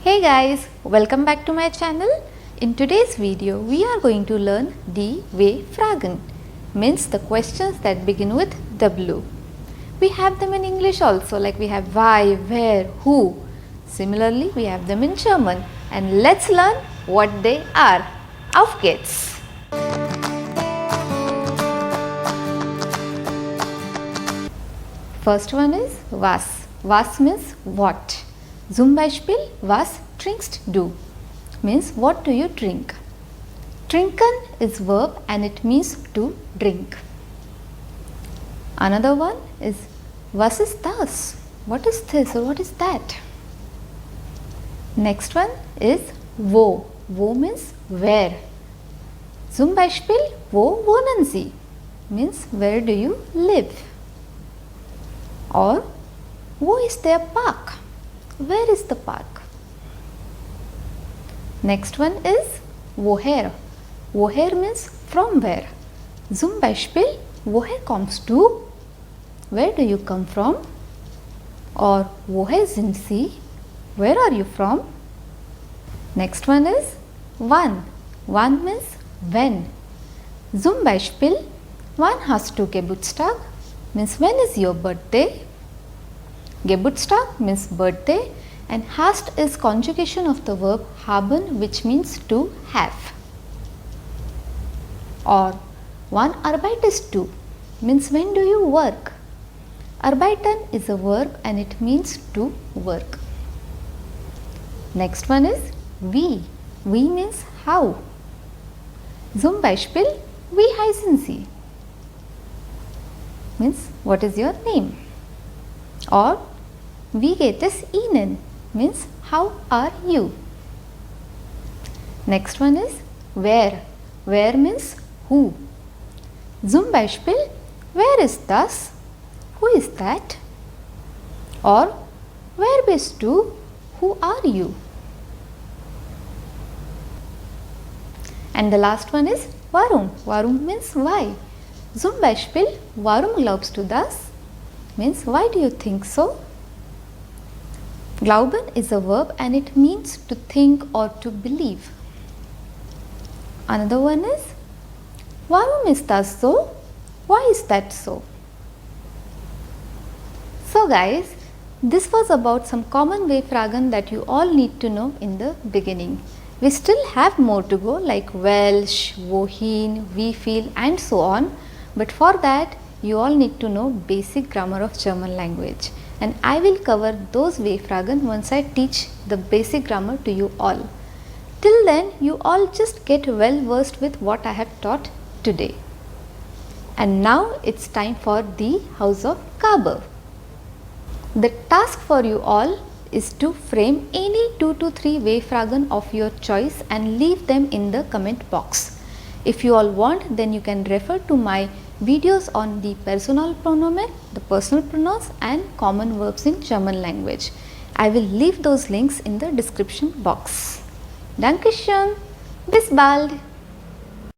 Hey guys, welcome back to my channel. In today's video, we are going to learn W-Fragen, means the questions that begin with W. We have them in English also, like we have why, where, who. Similarly, we have them in German, and let's learn what they are. Auf geht's! First one is was. Was means what. Zum Beispiel, was trinkst du? Means what do you drink? Trinken is verb and it means to drink. Another one is was ist das? What is this or what is that? Next one is wo. Wo means where. Zum Beispiel, wo wohnen Sie? Means where do you live? Or wo ist der Park? Where is the park? Next one is woher. Woher means from where. Zum Beispiel, woher kommst du? Where do you come from? Or woher sind Sie? Where are you from? Next one is wann. Wann means when. Zum Beispiel, wann hast du Geburtstag? Means when is your birthday? Geburtstag means birthday and hast is conjugation of the verb haben, which means to have. Or wann arbeitest du means when do you work. Arbeiten is a verb and it means to work. Next one is wie. Wie means how. Zum Beispiel, wie heißen Sie? Means what is your name? Or wie geht es Ihnen? Means how are you? Next one is where. Where means who. Zum Beispiel, wer ist das? Who is that? Or wer bist du? Who are you? And the last one is warum. Warum means why. Zum Beispiel, warum glaubst du das? Means why do you think so? Glauben is a verb and it means to think or to believe. Another one is warum ist das so? Why is that so? So guys, this was about some common W-Fragen that you all need to know in the beginning. We still have more to go like Welsh, wohin, wie viel and so on, but for that you all need to know basic grammar of German language, and I will cover those W-Fragen once I teach the basic grammar to you all. Till then, you all just get well versed with what I have taught today. And now it's time for the Hausaufgabe. The task for you all is to frame any 2 to 3 W-Fragen of your choice and leave them in the comment box. If you all want, then you can refer to my videos on the personal pronomen, the personal pronouns and common verbs in German language. I will leave those links in the description box. Dankeschön. Bis bald.